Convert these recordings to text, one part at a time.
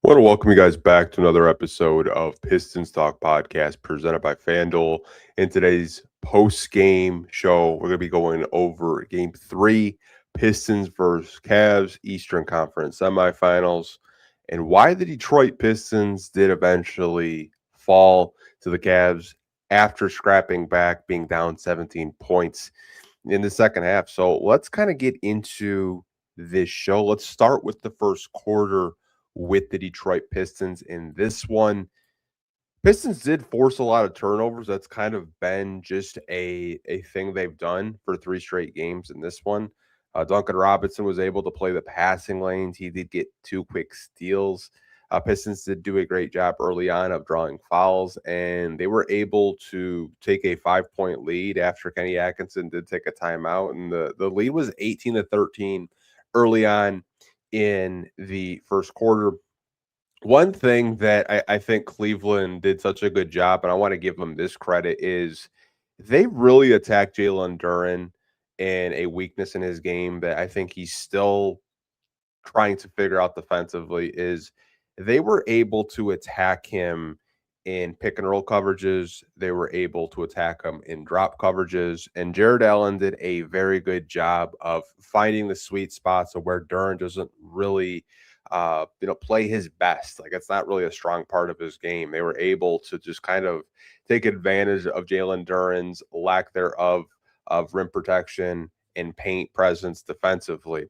I want to welcome you guys back to another episode of Pistons Talk Podcast presented by FanDuel. In today's post-game show, we're going to be going over Game 3, Pistons versus Cavs, Eastern Conference semifinals, and why the Detroit Pistons did eventually fall to the Cavs after scrapping back, being down 17 points in the second half. So let's kind of get into this show. Let's start with the first quarter with the Detroit Pistons in this one. Pistons did force a lot of turnovers. That's kind of been just a thing they've done for three straight games in this one. Duncan Robinson was able to play the passing lanes. He did get two quick steals. Pistons did do a great job early on of drawing fouls, and they were able to take a 5-point lead after Kenny Atkinson did take a timeout. And the lead was 18-13 early on in the first quarter. One thing that I think Cleveland did such a good job, and I want to give them this credit, is they really attacked Jalen Duren and a weakness in his game that I think he's still trying to figure out defensively is they were able to attack him in pick and roll coverages. They were able to attack him in drop coverages. And Jared Allen did a very good job of finding the sweet spots of where Duren doesn't really play his best. Like it's not really a strong part of his game. They were able to just kind of take advantage of Jalen Duren's lack thereof of rim protection and paint presence defensively.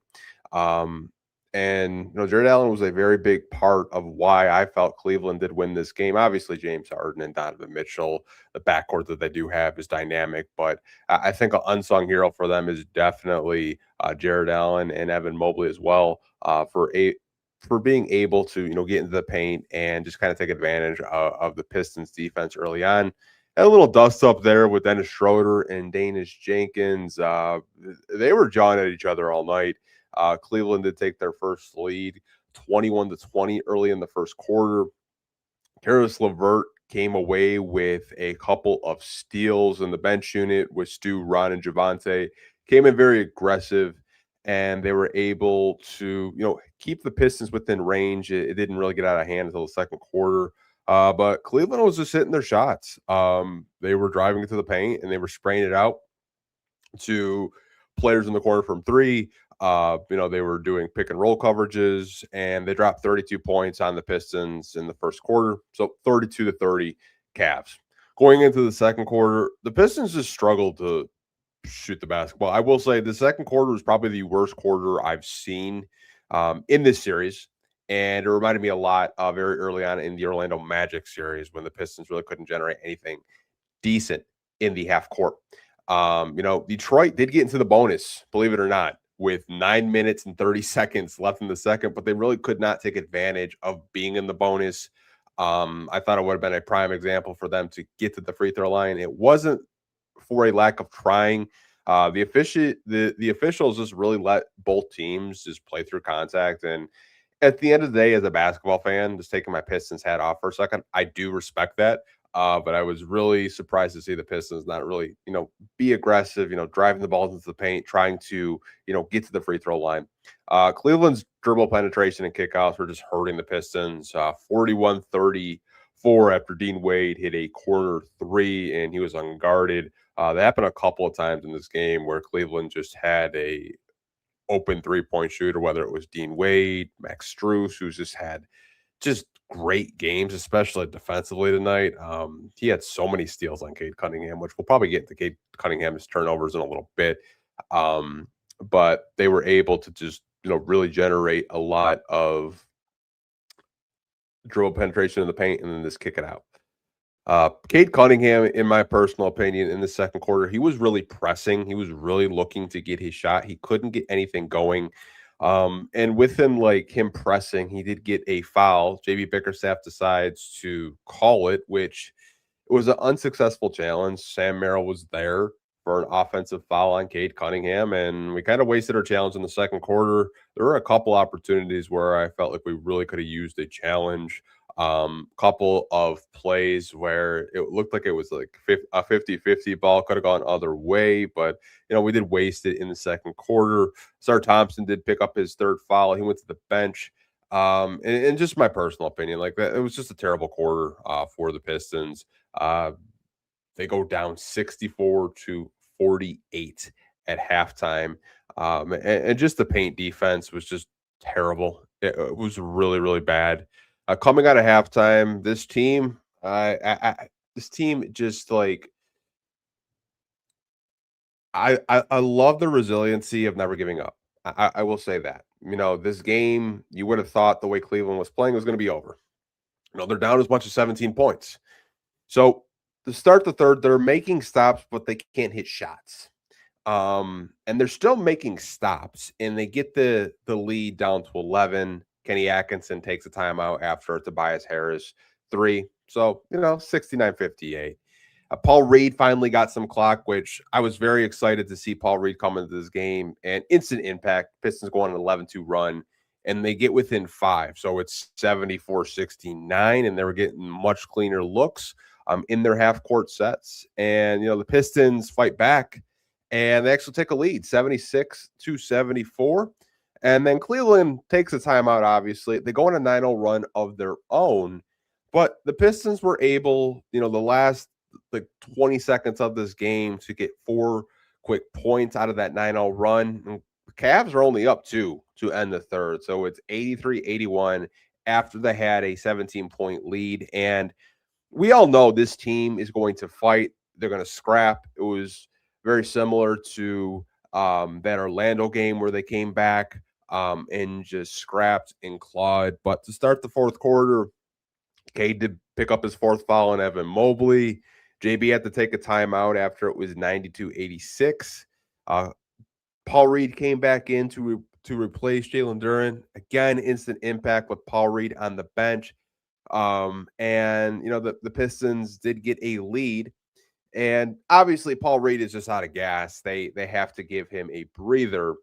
And Jared Allen was a very big part of why I felt Cleveland did win this game. Obviously, James Harden and Donovan Mitchell, the backcourt that they do have is dynamic, but I think an unsung hero for them is definitely Jared Allen and Evan Mobley as well for being able to get into the paint and just kind of take advantage of the Pistons defense early on. Had a little dust up there with Dennis Schroeder and Danish Jenkins. They were jawing at each other all night. Cleveland did take their first lead 21-20 early in the first quarter. Karis LeVert came away with a couple of steals in the bench unit with Stu, Ron, and Javante. Came in very aggressive, and they were able to, keep the Pistons within range. It didn't really get out of hand until the second quarter. But Cleveland was just hitting their shots. They were driving into the paint, and they were spraying it out to players in the corner from three. They were doing pick and roll coverages, and they dropped 32 points on the Pistons in the first quarter. So 32-30 Cavs. Going into the second quarter, the Pistons just struggled to shoot the basketball. I will say the second quarter was probably the worst quarter I've seen in this series. And it reminded me a lot very early on in the Orlando Magic series when the Pistons really couldn't generate anything decent in the half court. Detroit did get into the bonus, believe it or not, with 9 minutes and 30 seconds left in the second, but they really could not take advantage of being in the bonus. I thought it would have been a prime example for them to get to the free throw line. It wasn't for a lack of trying. The officials just really let both teams just play through contact. And at the end of the day, as a basketball fan, just taking my Pistons hat off for a second, I do respect that. But I was really surprised to see the Pistons not really, be aggressive, driving the balls into the paint, trying to, get to the free throw line. Cleveland's dribble penetration and kickoffs were just hurting the Pistons. 41-34 after Dean Wade hit a corner three and he was unguarded. That happened a couple of times in this game where Cleveland just had a open three-point shooter, whether it was Dean Wade, Max Strus, who's just had just great games, especially defensively tonight. He had so many steals on Cade Cunningham, which we'll probably get into Cade Cunningham's turnovers in a little bit. But they were able to just, really generate a lot of dribble penetration in the paint and then just kick it out. Cade Cunningham, in my personal opinion, in the second quarter, he was really pressing. He was really looking to get his shot. He couldn't get anything going. And with him pressing, he did get a foul. JB Bickerstaff decides to call it, which was an unsuccessful challenge. Sam Merrill was there for an offensive foul on Cade Cunningham, and we kind of wasted our challenge in the second quarter. There were a couple opportunities where I felt like we really could have used a challenge. Couple of plays where it looked like it was like a 50-50 ball, could have gone other way, but we did waste it in the second quarter. Sar Thompson did pick up his third foul. He went to the bench. And just my personal opinion, like that, it was just a terrible quarter for the Pistons. Uh, they go down 64 to 48 at halftime. And just the paint defense was just terrible. It was really, really bad. Coming out of halftime, this team just like I love the resiliency of never giving up. I will say that. This game, you would have thought the way Cleveland was playing was going to be over. They're down as much as 17 points. So to start the third, they're making stops, but they can't hit shots. And they're still making stops, and they get the lead down to 11. Kenny Atkinson takes a timeout after Tobias Harris 3. So, 69-58. Paul Reed finally got some clock, which I was very excited to see Paul Reed come into this game, and instant impact. Pistons go on an 11-2 run, and they get within 5. So it's 74-69, and they were getting much cleaner looks in their half court sets. And, the Pistons fight back, and they actually take a lead, 76-74. And then Cleveland takes a timeout, obviously. They go on a 9-0 run of their own, but the Pistons were able, the last 20 seconds of this game to get 4 quick points out of that 9-0 run. And the Cavs are only up 2 to end the third. So it's 83-81 after they had a 17-point lead. And we all know this team is going to fight. They're going to scrap. It was very similar to that Orlando game where they came back and just scrapped and clawed. But to start the fourth quarter, Cade did pick up his 4th foul on Evan Mobley. JB had to take a timeout after it was 92-86. Paul Reed came back in to replace Jalen Duren. Again, instant impact with Paul Reed on the bench. And the Pistons did get a lead. And obviously, Paul Reed is just out of gas. They have to give him a breather,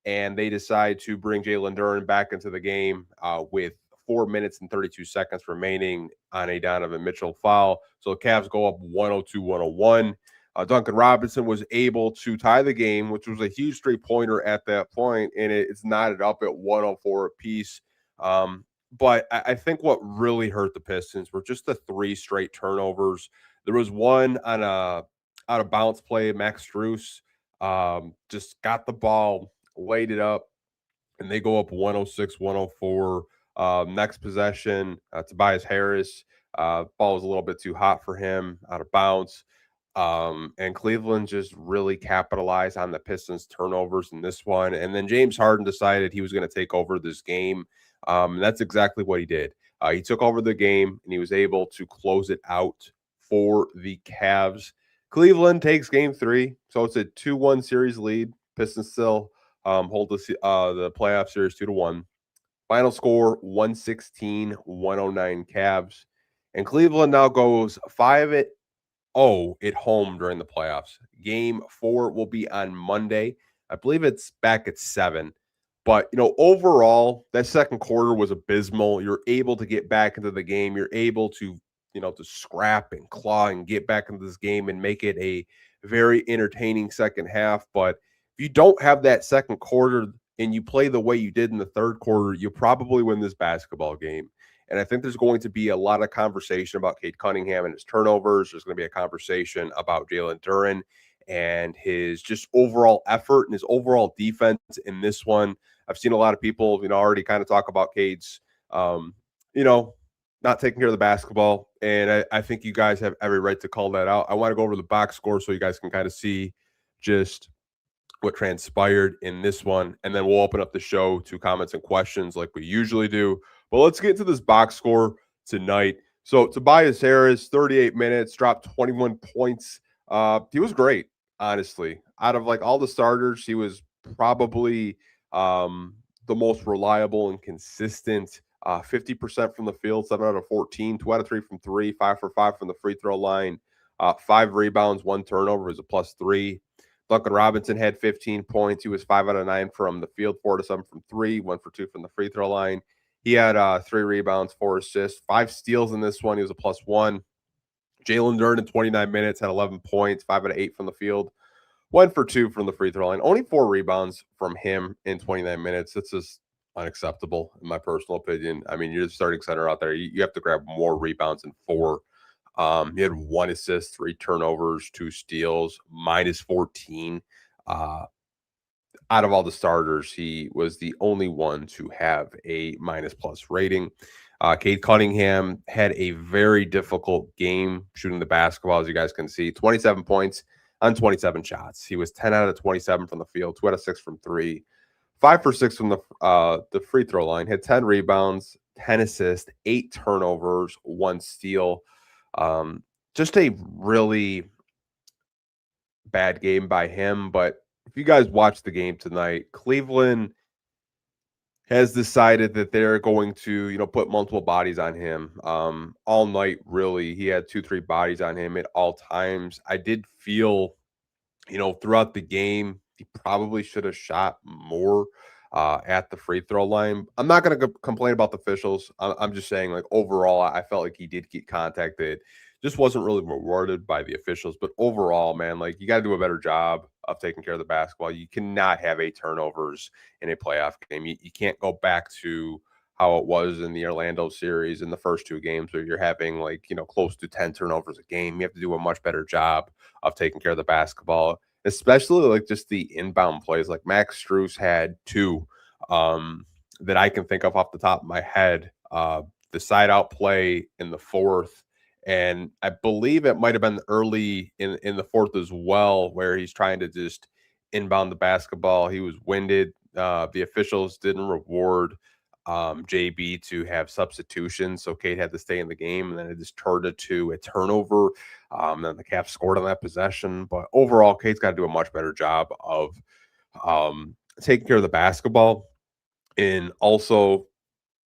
and they decide to bring Jalen Duren back into the game with 4 minutes and 32 seconds remaining on a Donovan Mitchell foul. So the Cavs go up 102-101. Duncan Robinson was able to tie the game, which was a huge three-pointer at that point, and it's knotted up at 104 apiece. But I think what really hurt the Pistons were just the 3 straight turnovers. There was one on a out of bounce play. Max Strus just got the ball, laid it up, and they go up 106-104. Next possession, Tobias Harris, ball was a little bit too hot for him, out of bounds. And Cleveland just really capitalized on the Pistons' turnovers in this one. And then James Harden decided he was going to take over this game. And that's exactly what he did. He took over the game, and he was able to close it out for the Cavs. Cleveland takes game 3, so it's a 2-1 series lead. Pistons still hold the playoff series 2-1. Final score 116-109 Cavs. And Cleveland now goes 5-0 at home during the playoffs. Game 4 will be on Monday. I believe it's back at 7. But, overall, that second quarter was abysmal. You're able to get back into the game. You're able to, to scrap and claw and get back into this game and make it a very entertaining second half. But if you don't have that second quarter and you play the way you did in the third quarter, you'll probably win this basketball game. And I think there's going to be a lot of conversation about Cade Cunningham and his turnovers. There's going to be a conversation about Jalen Duren and his just overall effort and his overall defense in this one. I've seen a lot of people, already kind of talk about Cade's, not taking care of the basketball. And I think you guys have every right to call that out. I want to go over the box score so you guys can kind of see just what transpired in this one. And then we'll open up the show to comments and questions like we usually do. But let's get to this box score tonight. So Tobias Harris, 38 minutes, dropped 21 points. He was great, honestly. Out of all the starters, he was probably the most reliable and consistent. 50% from the field, 7 out of 14, 2 out of 3 from 3, 5 for 5 from the free throw line, 5 rebounds, 1 turnover is a +3. Duncan Robinson had 15 points. He was 5 out of 9 from the field, 4 to 7 from 3, 1 for 2 from the free throw line. He had 3 rebounds, 4 assists, 5 steals in this one. He was a +1. Jalen Duren in 29 minutes had 11 points, 5 out of 8 from the field, 1 for 2 from the free throw line. Only 4 rebounds from him in 29 minutes. It's just unacceptable in my personal opinion. I mean, you're the starting center out there. You have to grab more rebounds than four. He had 1 assist, 3 turnovers, 2 steals, minus 14. Uh, Out of all the starters, he was the only one to have a minus plus rating. Cade Cunningham had a very difficult game shooting the basketball, as you guys can see. 27 points on 27 shots. He was 10 out of 27 from the field, 2 out of 6 from three, 5 for 6 from the free throw line. Had 10 rebounds, 10 assists, 8 turnovers, 1 steal. Um, just a really bad game by him. But if you guys watch the game tonight, Cleveland has decided that they're going to, put multiple bodies on him all night. Really, he had 2, 3 bodies on him at all times. I did feel, throughout the game, he probably should have shot more at the free throw line. I'm not going to complain about the officials. I'm just saying, like, overall, I felt like he did get contacted. Just wasn't really rewarded by the officials. But overall, man, like, you got to do a better job of taking care of the basketball. You cannot have 8 turnovers in a playoff game. You can't go back to how it was in the Orlando series in the first 2 games where you're having, like, close to 10 turnovers a game. You have to do a much better job of taking care of the basketball, especially like just the inbound plays. Like Max Strus had 2 that I can think of off the top of my head. The side out play in the fourth, and I believe it might have been early in the fourth as well, where he's trying to just inbound the basketball. He was winded. The officials didn't reward JB to have substitutions, so Cade had to stay in the game, and then it just turned it to a turnover. Then the Cavs scored on that possession, but overall, Cade's got to do a much better job of taking care of the basketball, and also,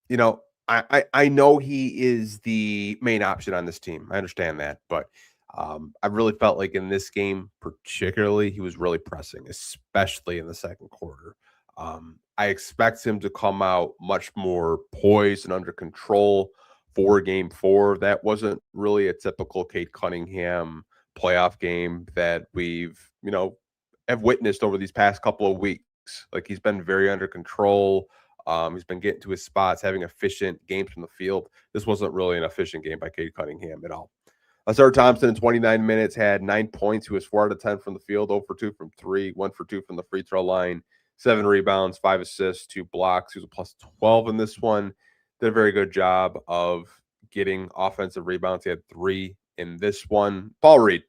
you know, I know he is the main option on this team. I understand that, but I really felt like in this game, particularly, he was really pressing, especially in the second quarter. I expect him to come out much more poised and under control for game four. That wasn't really a typical Cade Cunningham playoff game that we've, have witnessed over these past couple of weeks. Like he's been very under control. He's been getting to his spots, having efficient games from the field. This wasn't really an efficient game by Cade Cunningham at all. Asar Thompson in 29 minutes had 9 points. He was 4 out of 10 from the field, 0 for 2 from 3, 1 for 2 from the free throw line, 7 rebounds, 5 assists, 2 blocks. He was a plus 12 in this one. Did a very good job of getting offensive rebounds. He had 3 in this one. Paul Reed,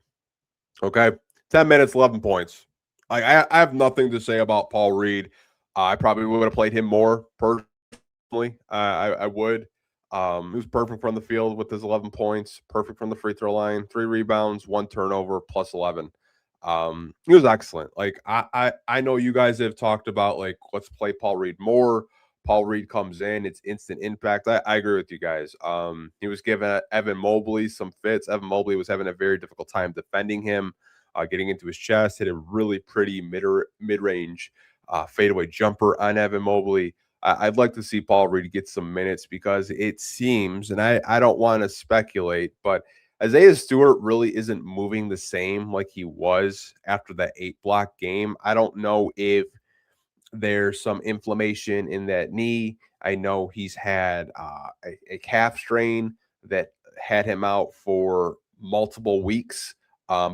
okay, 10 minutes, 11 points. I have nothing to say about Paul Reed. I probably would have played him more personally. I would. He was perfect from the field with his 11 points, perfect from the free throw line, 3 rebounds, 1 turnover, plus 11. He was excellent. Like I know you guys have talked about like let's play Paul Reed more. Paul Reed comes in, it's instant impact. I agree with you guys. He was giving Evan Mobley some fits. Evan Mobley was having a very difficult time defending him, getting into his chest, hit a really pretty mid-range fadeaway jumper on Evan Mobley. I'd like to see Paul Reed get some minutes because it seems, and I don't want to speculate, but Isaiah Stewart really isn't moving the same like he was after that 8-block game. I don't know if there's some inflammation in that knee. I know he's had a calf strain that had him out for multiple weeks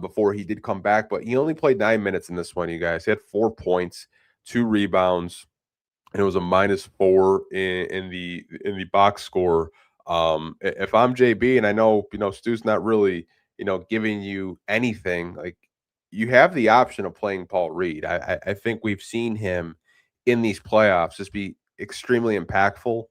before he did come back, but he only played 9 minutes in this one, you guys. He had 4 points, 2 rebounds, and it was a -4 in the box score. If I'm JB, and I know Stu's not really giving you anything, like you have the option of playing Paul Reed. I think we've seen him in these playoffs just be extremely impactful.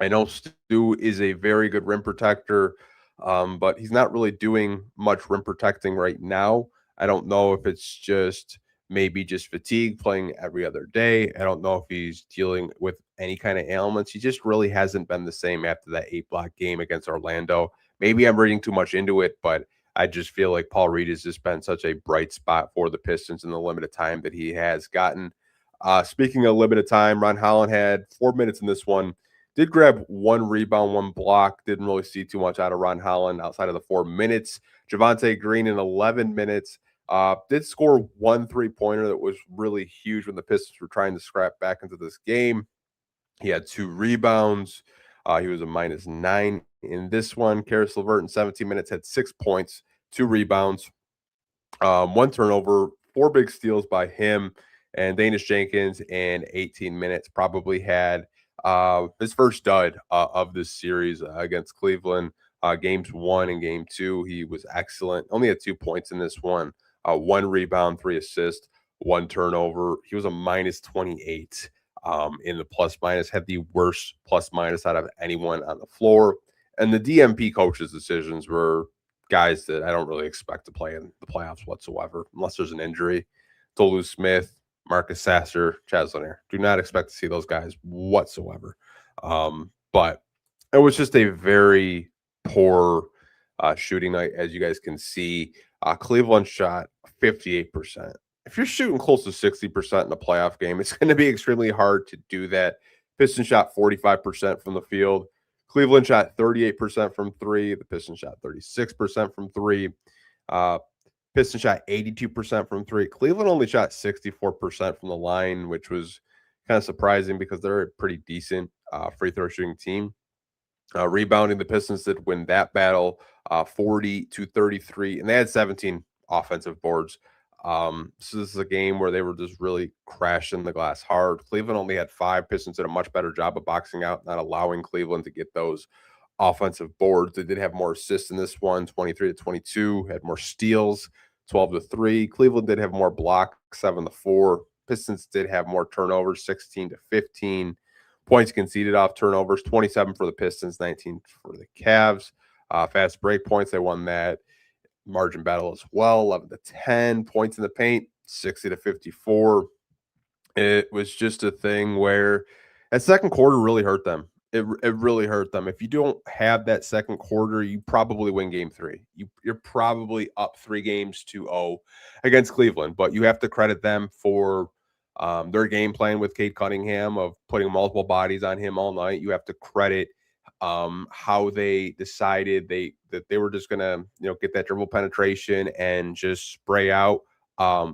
I know Stu is a very good rim protector, but he's not really doing much rim protecting right now. I don't know if it's just maybe just fatigue playing every other day. I don't know if he's dealing with any kind of ailments. He just really hasn't been the same after that 8-block game against Orlando. Maybe I'm reading too much into it, but I just feel like Paul Reed has just been such a bright spot for the Pistons in the limited time that he has gotten. Speaking of limited time, Ron Holland had 4 minutes in this one. Did grab 1 rebound, 1 block. Didn't really see too much out of Ron Holland outside of the 4 minutes. Javonte Green in 11 minutes. Did score 1 3-pointer that was really huge when the Pistons were trying to scrap back into this game. He had 2 rebounds. He was a -9 in this one. Karis LeVert in 17 minutes had 6 points, 2 rebounds, 1 turnover, 4 big steals by him. And Danish Jenkins in 18 minutes probably had his first dud of this series against Cleveland. Games 1 and game 2, he was excellent. Only had 2 points in this one, 1 rebound, 3 assists, 1 turnover. He was a -28 in the plus minus, had the worst plus minus out of anyone on the floor. And the DMP coach's decisions were guys that I don't really expect to play in the playoffs whatsoever, unless there's an injury. Tolu Smith, Marcus Sasser, Chaz Lanier. Do not expect to see those guys whatsoever. But it was just a very poor shooting night, as you guys can see. Cleveland shot 58%. If you're shooting close to 60% in a playoff game, it's going to be extremely hard to do that. Pistons shot 45% from the field. Cleveland shot 38% from three. The Pistons shot 36% from three. Pistons shot 82% from three. Cleveland only shot 64% from the line, which was kind of surprising because they're a pretty decent free throw shooting team. Rebounding, the Pistons did win that battle 40-33, and they had 17 offensive boards. So this is a game where they were just really crashing the glass hard. Cleveland only had 5. Pistons did a much better job of boxing out, not allowing Cleveland to get those offensive boards. They did have more assists in this one, 23-22, had more steals, 12-3. Cleveland did have more blocks, 7-4. Pistons did have more turnovers, 16-15. Points conceded off turnovers, 27 for the Pistons, 19 for the Cavs. Fast break points, they won that margin battle as well, 11-10. Points in the paint, 60-54. It was just a thing where that second quarter really hurt them. It really hurt them. If you don't have that second quarter, you probably win game 3. You're probably up 3-0 against Cleveland, but you have to credit them for their game plan with Cade Cunningham of putting multiple bodies on him all night. You have to credit how they decided that they were just gonna get that dribble penetration and just spray out.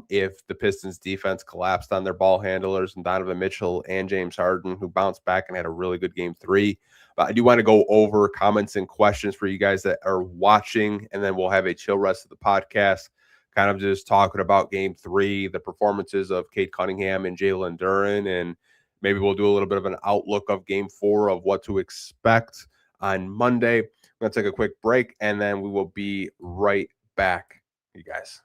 If the Pistons defense collapsed on their ball handlers and Donovan Mitchell and James Harden, who bounced back and had a really good game 3. But I do want to go over comments and questions for you guys that are watching, and then we'll have a chill rest of the podcast, kind of just talking about game 3, the performances of Cade Cunningham and Jalen Duren, and maybe we'll do a little bit of an outlook of game 4 of what to expect on Monday. I'm going to take a quick break, and then we will be right back, you guys.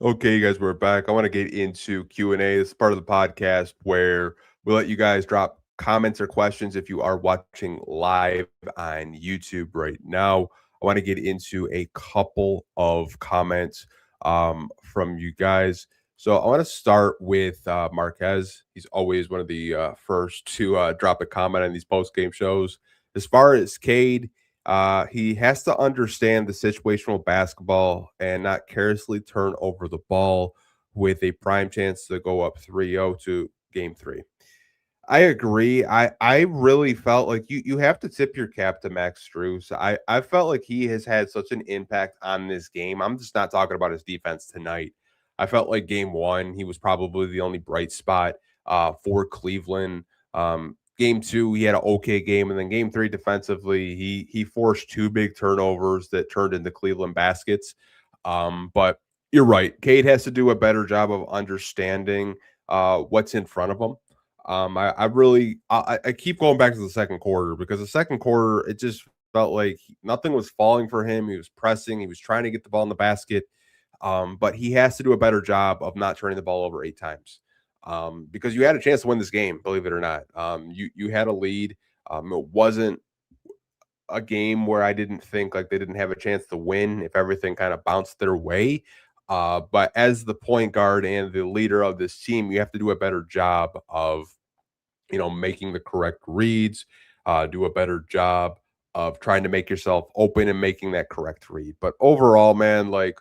Okay, you guys, we're back. I want to get into Q&A. This is part of the podcast where we let you guys drop comments or questions if you are watching live on YouTube right now. I want to get into a couple of comments from you guys. So I want to start with Marquez. He's always one of the first to drop a comment on these post-game shows. As far as Cade, he has to understand the situational basketball and not carelessly turn over the ball with a prime chance to go up 3-0 to game 3. I agree. I really felt like you have to tip your cap to Max Strus. I felt like he has had such an impact on this game. I'm just not talking about his defense tonight. I felt like game one, he was probably the only bright spot for Cleveland. Game two, he had an okay game, and then game three defensively, he forced two big turnovers that turned into Cleveland baskets. But you're right. Cade has to do a better job of understanding what's in front of him. I really I keep going back to the second quarter because the second quarter it just felt like nothing was falling for him. He was pressing, he was trying to get the ball in the basket, but he has to do a better job of not turning the ball over 8 times. Because you had a chance to win this game, believe it or not. You had a lead. It wasn't a game where I didn't think like they didn't have a chance to win if everything kind of bounced their way. But as the point guard and the leader of this team, you have to do a better job of making the correct reads, do a better job of trying to make yourself open and making that correct read. But overall, man, like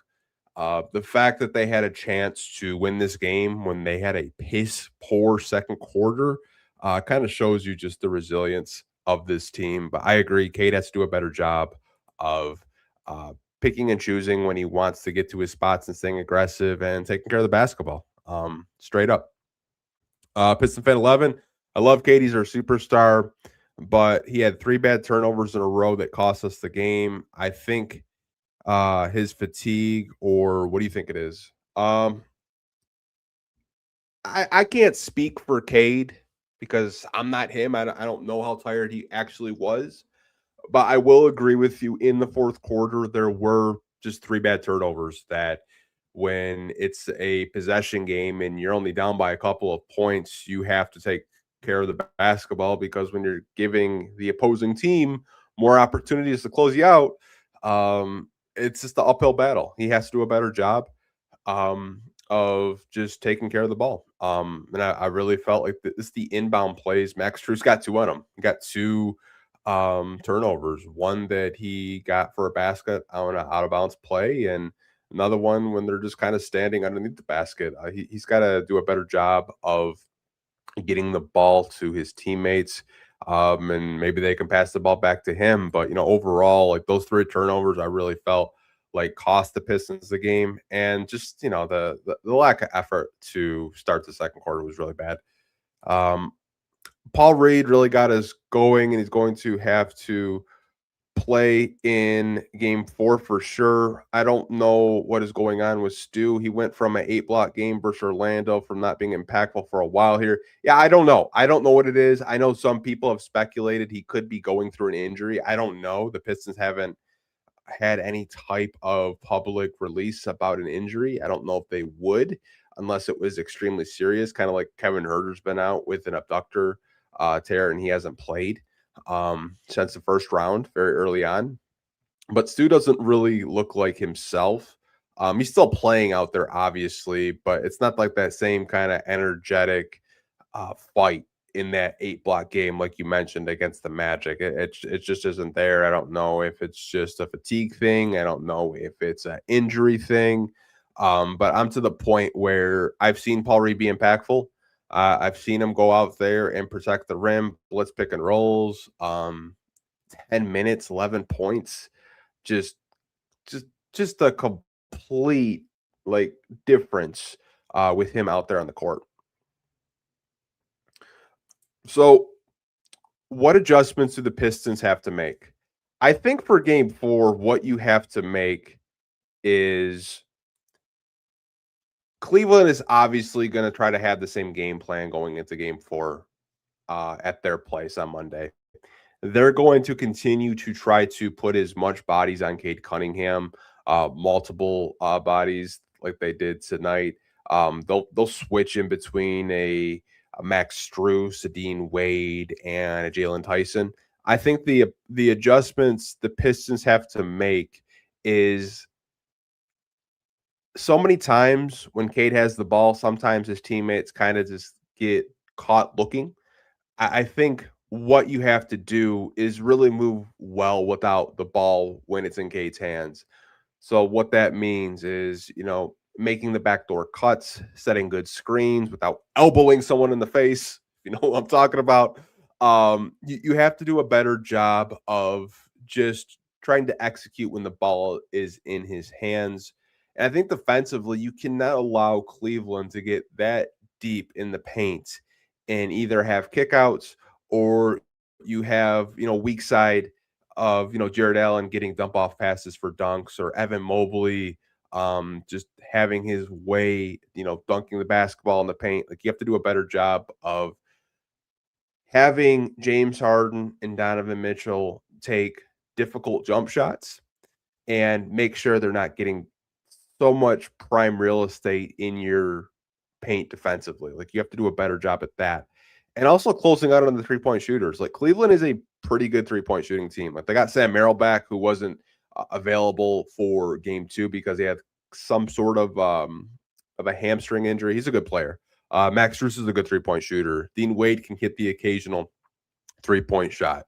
the fact that they had a chance to win this game when they had a piss poor second quarter kind of shows you just the resilience of this team. But I agree, Kate has to do a better job of uh, picking and choosing when he wants to get to his spots and staying aggressive and taking care of the basketball. Straight up. Piston fan 11. I love Katie's our superstar, but he had three bad turnovers in a row that cost us the game. I think his fatigue, or what do you think it is? I can't speak for Cade because I'm not him. I don't know how tired he actually was, but I will agree with you. In the fourth quarter, there were just three bad turnovers that when it's a possession game and you're only down by a couple of points, you have to take care of the basketball because when you're giving the opposing team more opportunities to close you out, it's just the uphill battle. He has to do a better job of just taking care of the ball. And I really felt like this the inbound plays. Max Strus got two on him. He got two turnovers. One that he got for a basket on an out of bounds play, and another one when they're just kind of standing underneath the basket. He's got to do a better job of getting the ball to his teammates. And maybe they can pass the ball back to him. But overall, like those three turnovers, I really felt like cost the Pistons the game, and just the lack of effort to start the second quarter was really bad. Um, Paul Reed really got us going, and he's going to have to play in game four for sure. I don't know what is going on with Stu. He went from an 8 block game versus Orlando from not being impactful for a while here. Yeah, I don't know. I don't know what it is. I know some people have speculated he could be going through an injury. I don't know. The Pistons haven't had any type of public release about an injury. I don't know if they would unless it was extremely serious, kind of like Kevin Herter's been out with an abductor tear and he hasn't played since the first round very early on. But Stu doesn't really look like himself. He's still playing out there, obviously, but it's not like that same kind of energetic fight in that 8 block game, like you mentioned against the Magic. It just isn't there. I don't know if it's just a fatigue thing. I don't know if it's an injury thing. But I'm to the point where I've seen Paul Reed be impactful. I've seen him go out there and protect the rim, blitz pick and rolls. 10 minutes, 11 points. Just just just a complete like difference with him out there on the court. So, what adjustments do the Pistons have to make? I think for game 4, what you have to make is Cleveland is obviously going to try to have the same game plan going into game 4 at their place on Monday. They're going to continue to try to put as much bodies on Cade Cunningham, multiple bodies like they did tonight. They'll switch in between a Max Strus, a Dean Wade, and a Jalen Tyson. I think the adjustments the Pistons have to make is so many times when Cade has the ball, sometimes his teammates kind of just get caught looking. I think what you have to do is really move well without the ball when it's in Cade's hands. So what that means is, making the backdoor cuts, setting good screens without elbowing someone in the face. You know what I'm talking about? You have to do a better job of just trying to execute when the ball is in his hands. And I think defensively, you cannot allow Cleveland to get that deep in the paint and either have kickouts or you have, weak side of, Jared Allen getting dump off passes for dunks or Evan Mobley just having his way, dunking the basketball in the paint. Like you have to do a better job of having James Harden and Donovan Mitchell take difficult jump shots and make sure they're not getting so much prime real estate in your paint defensively. Like you have to do a better job at that. And also closing out on the 3-point shooters. Like Cleveland is a pretty good 3-point shooting team. Like they got Sam Merrill back, who wasn't available for game 2 because he had some sort of a hamstring injury. He's a good player. Max Strus is a good 3-point shooter. Dean Wade can hit the occasional 3-point shot.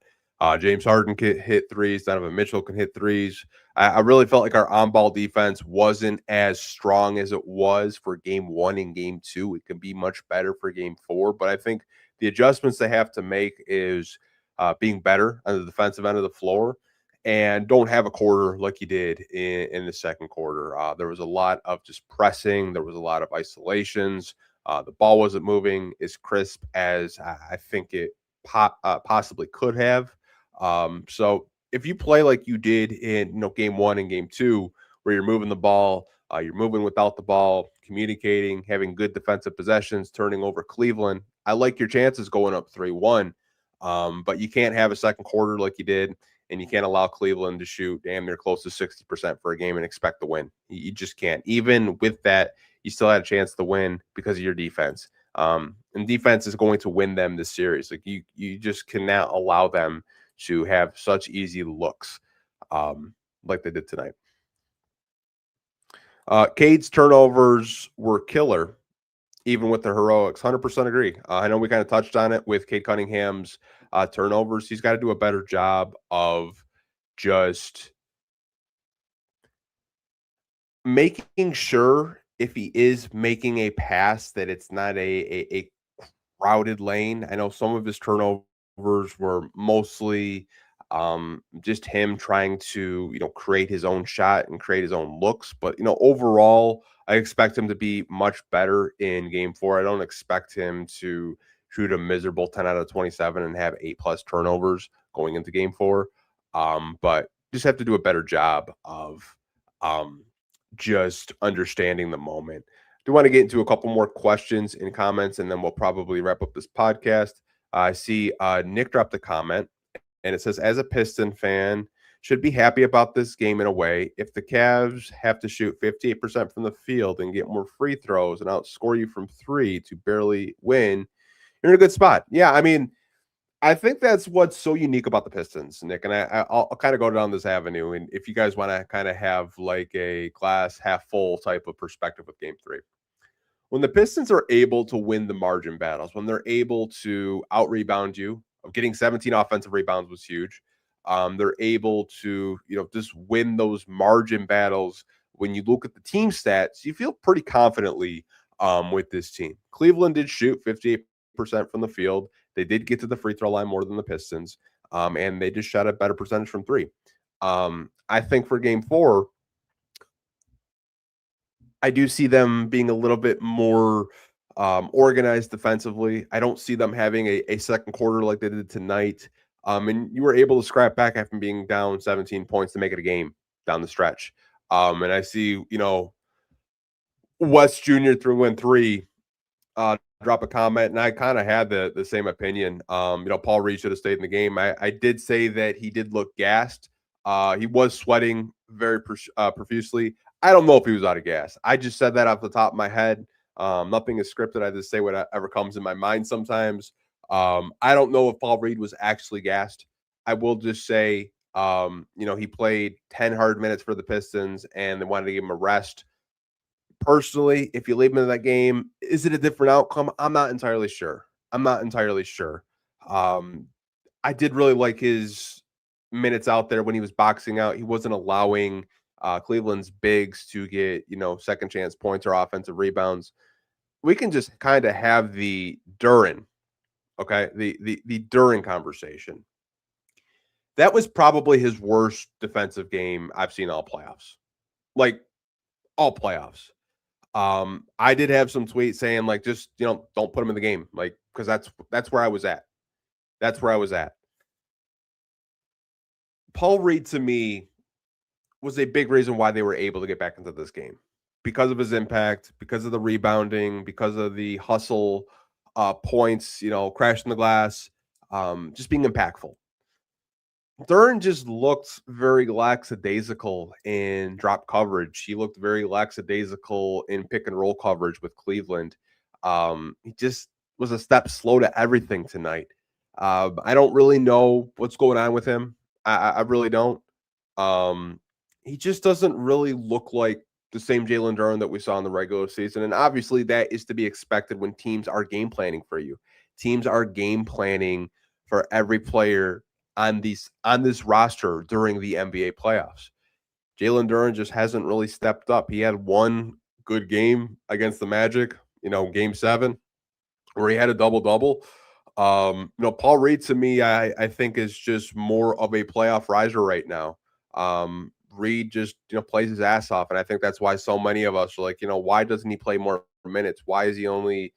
James Harden can hit threes. Donovan Mitchell can hit threes. I really felt like our on-ball defense wasn't as strong as it was for game 1 and game 2. It can be much better for game 4, but I think the adjustments they have to make is being better on the defensive end of the floor and don't have a quarter like you did in the second quarter. There was a lot of just pressing. There was a lot of isolations. The ball wasn't moving as crisp as I think it possibly could have. So if you play like you did in game 1 and game 2, where you're moving the ball, you're moving without the ball, communicating, having good defensive possessions, turning over Cleveland, I like your chances going up 3-1. But you can't have a second quarter like you did, and you can't allow Cleveland to shoot damn near close to 60% for a game and expect to win. You just can't. Even with that, you still had a chance to win because of your defense. And defense is going to win them this series. Like you just cannot allow them to have such easy looks like they did tonight. Cade's turnovers were killer, even with the heroics. 100% agree. I know we kind of touched on it with Cade Cunningham's turnovers. He's got to do a better job of just making sure if he is making a pass that it's not a crowded lane. I know some of his turnovers were mostly just him trying to, create his own shot and create his own looks. But, overall, I expect him to be much better in game 4. I don't expect him to shoot a miserable 10 out of 27 and have 8+ turnovers going into game 4. But just have to do a better job of just understanding the moment. Do want to get into a couple more questions and comments, and then we'll probably wrap up this podcast. I see Nick dropped a comment, and it says, as a Piston fan, should be happy about this game in a way. If the Cavs have to shoot 58% from the field and get more free throws and outscore you from 3 to barely win, you're in a good spot. Yeah, I mean, I think that's what's so unique about the Pistons, Nick. And I'll kind of go down this avenue. And if you guys want to kind of have like a glass half full type of perspective with game 3, when the Pistons are able to win the margin battles, when they're able to out rebound you, getting 17 offensive rebounds was huge. They're able to, just win those margin battles. When you look at the team stats, you feel pretty confidently with this team. Cleveland did shoot 58% from the field. They did get to the free throw line more than the Pistons, and they just shot a better percentage from 3. I think for game 4, I do see them being a little bit more organized defensively. I don't see them having a second quarter like they did tonight. And you were able to scrap back after being down 17 points to make it a game down the stretch. And I see, West Jr. threw in 3, drop a comment, and I kind of had the same opinion. Paul Reed should have stayed in the game. I did say that he did look gassed. He was sweating very profusely. I don't know if he was out of gas. I just said that off the top of my head. Nothing is scripted. I just say whatever comes in my mind sometimes. I don't know if Paul Reed was actually gassed. I will just say, he played 10 hard minutes for the Pistons, and they wanted to give him a rest. Personally, if you leave him in that game, is it a different outcome? I'm not entirely sure. I did really like his minutes out there when he was boxing out. He wasn't allowing Cleveland's bigs to get, second chance points or offensive rebounds. We can just kind of have the Duran Okay. The during conversation. That was probably his worst defensive game I've seen all playoffs. Like all playoffs. I did have some tweets saying like just don't put him in the game. Like, because that's where I was at. That's where I was at. Paul Reed to me was a big reason why they were able to get back into this game. Because of his impact, because of the rebounding, because of the hustle, points, crashing the glass, just being impactful. Duran just looked very lackadaisical in drop coverage. He looked very lackadaisical in pick and roll coverage with Cleveland. He just was a step slow to everything tonight. I don't really know what's going on with him. I really don't. He just doesn't really look like the same Jalen Duran that we saw in the regular season. And obviously that is to be expected when teams are game planning for you. Teams are game planning for every player on this roster during the NBA playoffs. Jalen Duran just hasn't really stepped up. He had one good game against the Magic, game 7, where he had a double-double. Paul Reed to me, I think is just more of a playoff riser right now. Reed just plays his ass off, and I think that's why so many of us are like, why doesn't he play more minutes? Why is he only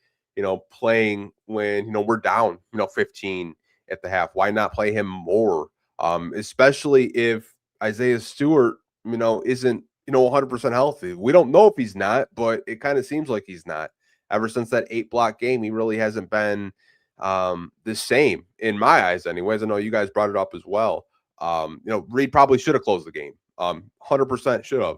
playing when we're down 15 at the half? Why not play him more? Especially if Isaiah Stewart isn't 100% healthy. We don't know if he's not, but it kind of seems like he's not. Ever since that 8-block game, he really hasn't been the same in my eyes anyways. I know you guys brought it up as well. Reed probably should have closed the game. 100% should have.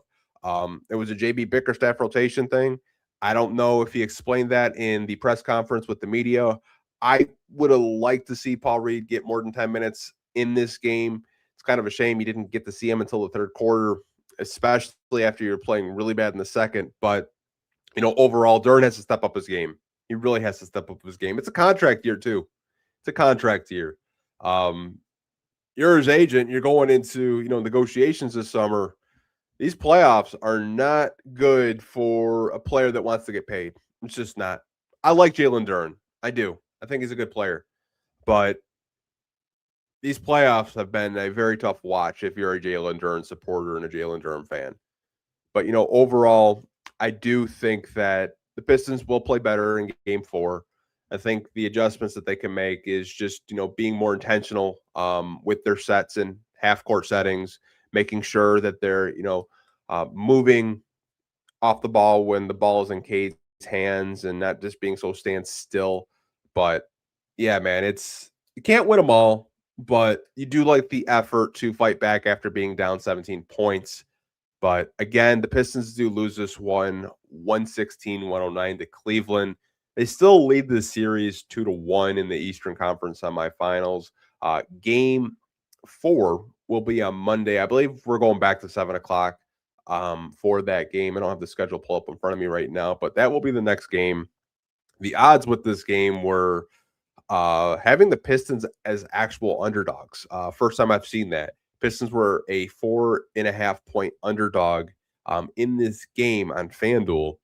It was a JB Bickerstaff rotation thing. I don't know if he explained that in the press conference with the media. I would have liked to see Paul Reed get more than 10 minutes in this game. It's kind of a shame you didn't get to see him until the third quarter, especially after you're playing really bad in the second. But, overall, Duran has to step up his game. He really has to step up his game. It's a contract year, too. It's a contract year. You're his agent. You're going into, negotiations this summer. These playoffs are not good for a player that wants to get paid. It's just not. I like Jalen Duran. I do. I think he's a good player. But these playoffs have been a very tough watch if you're a Jalen Duran supporter and a Jalen Duran fan. But, overall, I do think that the Pistons will play better in game 4. I think the adjustments that they can make is just, being more intentional with their sets and half-court settings, making sure that they're, moving off the ball when the ball is in Cade's hands and not just being so stand still. But, yeah, man, you can't win them all, but you do like the effort to fight back after being down 17 points. But, again, the Pistons do lose this one, 116-109 to Cleveland. They still lead the series 2-1 in the Eastern Conference semifinals. Game 4 will be on Monday. I believe we're going back to 7 o'clock for that game. I don't have the schedule pull up in front of me right now, but that will be the next game. The odds with this game were having the Pistons as actual underdogs. First time I've seen that. Pistons were a 4.5-point underdog in this game on FanDuel.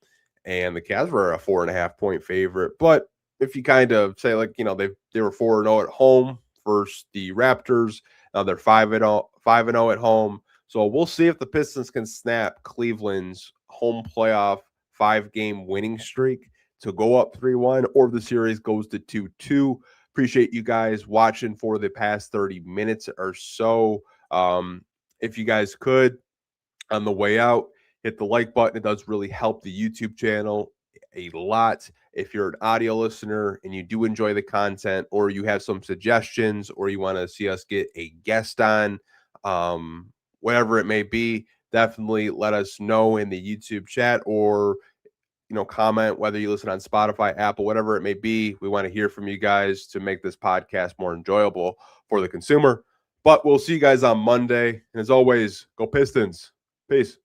And the Cavs were a 4.5-point favorite. But if you kind of say, like, they were 4-0 at home versus the Raptors. Now they're 5-0 at home. So we'll see if the Pistons can snap Cleveland's home playoff 5-game winning streak to go up 3-1, or the series goes to 2-2. Appreciate you guys watching for the past 30 minutes or so. If you guys could, on the way out, hit the like button. It does really help the YouTube channel a lot. If you're an audio listener and you do enjoy the content, or you have some suggestions, or you want to see us get a guest on, whatever it may be, definitely let us know in the YouTube chat, or comment, whether you listen on Spotify, Apple, whatever it may be. We want to hear from you guys to make this podcast more enjoyable for the consumer. But we'll see you guys on Monday. And as always, go Pistons. Peace.